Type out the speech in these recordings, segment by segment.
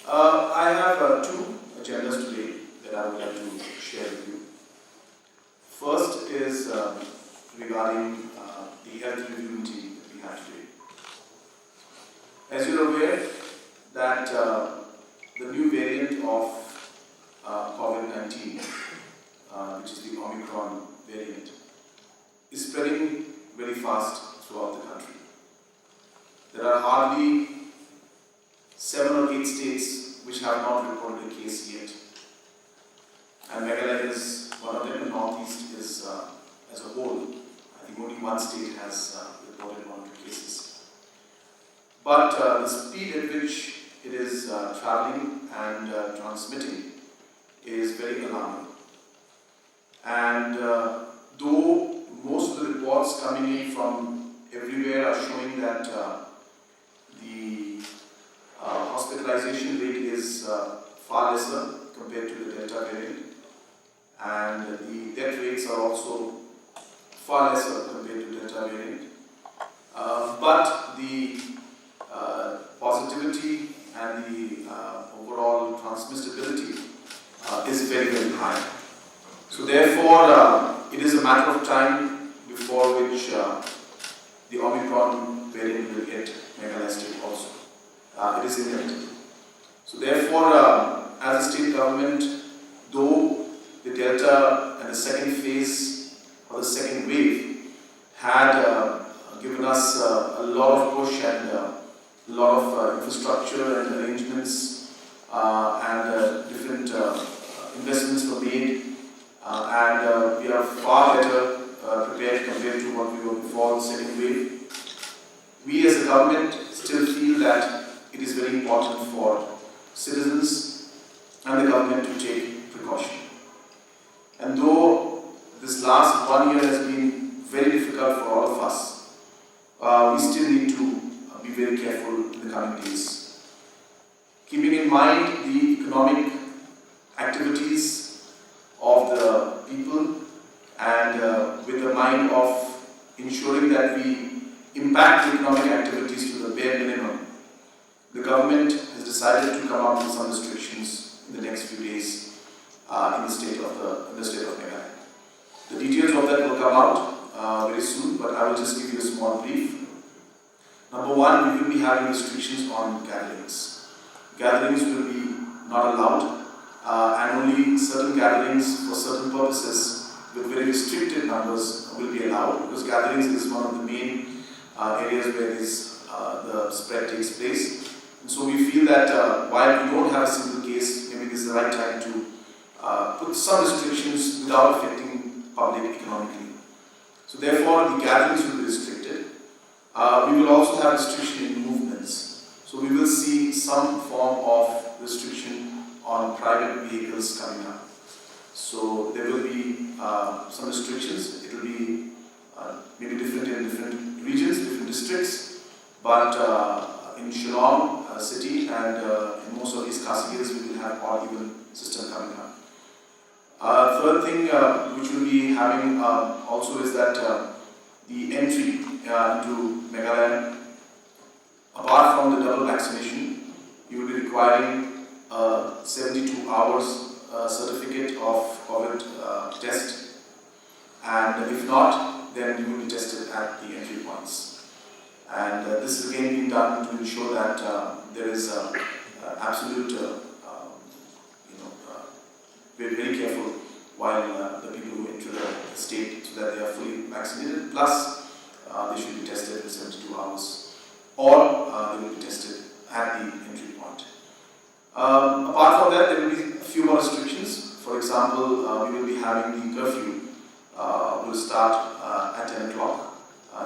I have two agendas today that I would like to share with you. First is regarding the health review meeting that we had today. As you're aware that the new variant of COVID-19, which is the Omicron variant, is spreading very fast throughout the country. There are hardly 7 or 8 states which have not reported a case yet. And Meghalaya is one of them, and Northeast is, as a whole, I think only one state has reported 1 or 2 cases. But the speed at which it is traveling and transmitting is very alarming. And though most of the reports coming in from everywhere are showing that the hospitalization rate is far lesser compared to the Delta variant, and the death rates are also far lesser compared to Delta variant. But the positivity and the overall transmissibility is very, very high. So therefore, it is a matter of time before which the Omicron variant will hit Meghalaya state also. It is imminent. So therefore, as a state government, though the Delta and the second phase or the second wave had given us a lot of push and a lot of infrastructure and arrangements and different investments were made, and we are far better prepared compared to what we were before the second wave. We as a government still feel that it is very important for citizens and the government to take precaution. And though this last 1 year has been very difficult for all of us, we still need to be very careful in the coming days. Keeping in mind the economic activities of the people and with the mind of ensuring that we impact the economic activities to the bare minimum, the government has decided to come up with some restrictions in the next few days in the state of Meghalaya. The details of that will come out very soon, but I will just give you a small brief. Number one, we will be having restrictions on gatherings. Gatherings will be not allowed, and only certain gatherings for certain purposes with very restricted numbers will be allowed, because gatherings is one of the main areas where the spread takes place. And so we feel that while we don't have a single case, maybe this is the right time to put some restrictions without affecting public economically. So therefore, the gatherings will be restricted. We will also have restriction in movements. So we will see some form of restriction on private vehicles coming up. So there will be some restrictions. It will be maybe different in different regions, different districts, but in Shillong city and in most of these Khasias, we will have odd-even system coming up. Third thing which we'll be having also is that the entry into Meghalaya, apart from the double vaccination, you will be requiring a 72 hours certificate of COVID test, and if not, then you will be tested at the entry points. And this is again being done to ensure that there is absolute, very, very careful while the people who enter the state, so that they are fully vaccinated, plus they should be tested in 72 hours, or they will be tested at the entry point. Apart from that, there will be a few more restrictions. For example, we will be having the curfew will start at 10 o'clock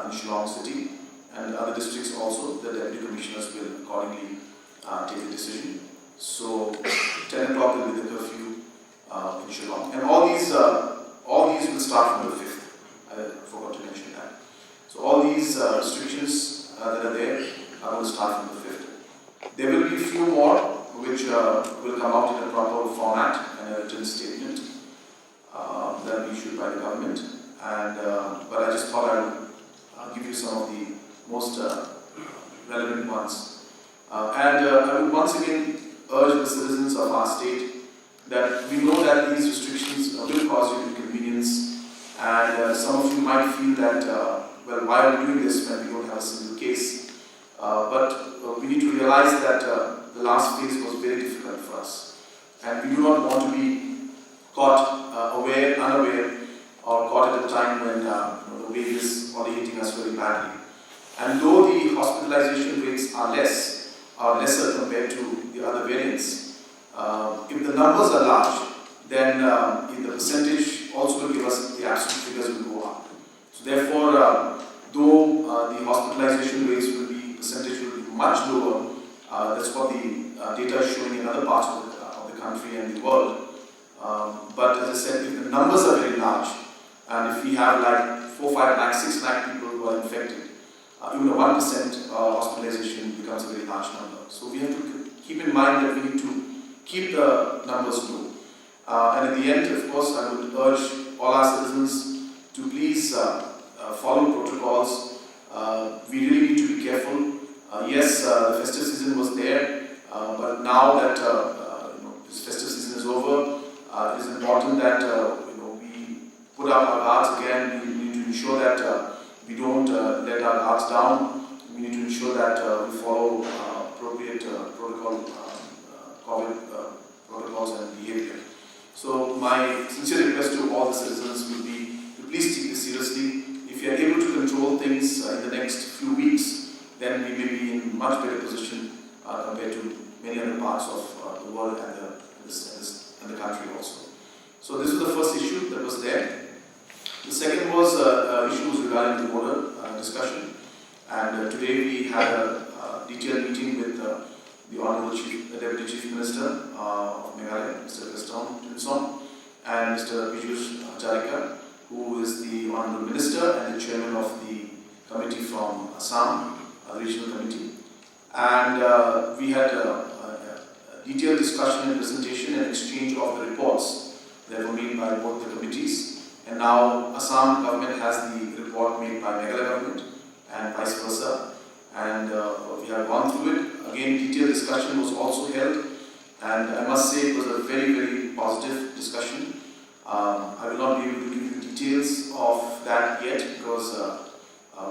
in Shillong city, and other districts also. The deputy commissioners will accordingly take the decision. So 10 o'clock will be the curfew in Shillong, and all these will start from the 5th. I forgot to mention that. So all these restrictions that are there will start from the 5th. There will be a few more which will come out in a proper format and a written statement that will be issued by the government. And but I just thought I would give you some of the most relevant ones. And I would once again urge of our state, that we know that these restrictions will cause you inconvenience, and some of you might feel that, well, why are we doing this when we don't have a single case? But we need to realize that the last phase was very difficult for us, and we do not want to be caught unaware, or caught at a time when the wave is already hitting us very badly. And though the hospitalization rates are lesser compared to the other variants, if the numbers are large, then the percentage also will give us, the absolute figures will go up. So therefore, though the hospitalization rates percentage will be much lower, that's what the data is showing in other parts of the country and the world. But as I said, if the numbers are very large, and if we have like 4, 5 lakh, 6 lakh people who are infected, even a 1% hospitalization becomes a very large number. So we have to keep in mind that we need to keep the numbers low. And at the end, of course, I would urge all our citizens to please follow protocols. We really need to be careful. Yes, the festive season was there, but now that this festive season is over, it is important that we put up our guards again. We need to ensure that we don't let our guards down. We need to ensure that we follow appropriate COVID protocols and behavior. So my sincere request to all the citizens will be to please take this seriously. If you are able to control things in the next few weeks, then we may be in much better position compared to many other parts of the world and the country also. So this was the first issue that was there. The second was issues regarding the border discussion, and today we had a detailed meeting with the Honorable Deputy Chief Minister of Meghalaya, Mr. Shillong, and Mr. Jarika, who is the Honorable Minister and the Chairman of the committee from Assam, the regional committee. And we had a detailed discussion and presentation and exchange of the reports that were made by both the committees. And now Assam government has the report made by Meghalaya government and vice versa. And we have gone through it. Again, detailed discussion was also held. And I must say it was a very, very positive discussion. I will not be able to give you details of that yet because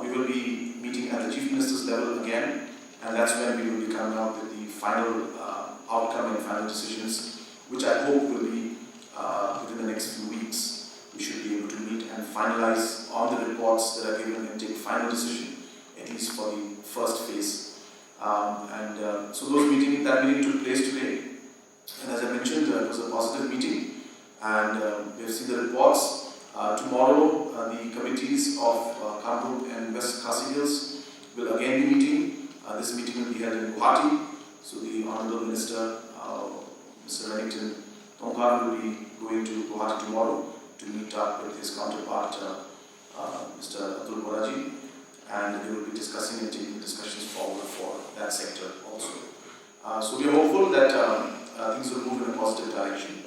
we will be meeting at the Chief Minister's level again. And that's when we will be coming up with the final outcome and final decisions, which I hope will be within the next few weeks. We should be able to meet and finalize on the reports that are given and take final decision, at least for the first phase. So that meeting took place today. And as I mentioned, it was a positive meeting. And we have seen the reports. Tomorrow, the committees of Kamrup and West Khasi Hills will again be meeting. This meeting will be held in Guwahati. So the Honorable Minister, Mr. Remington Tongkar, will be going to Guwahati tomorrow to meet up with his counterpart, Mr. Atul Boraji, and they will be discussing and taking discussions forward for that sector also. So we are hopeful that things will move in a positive direction.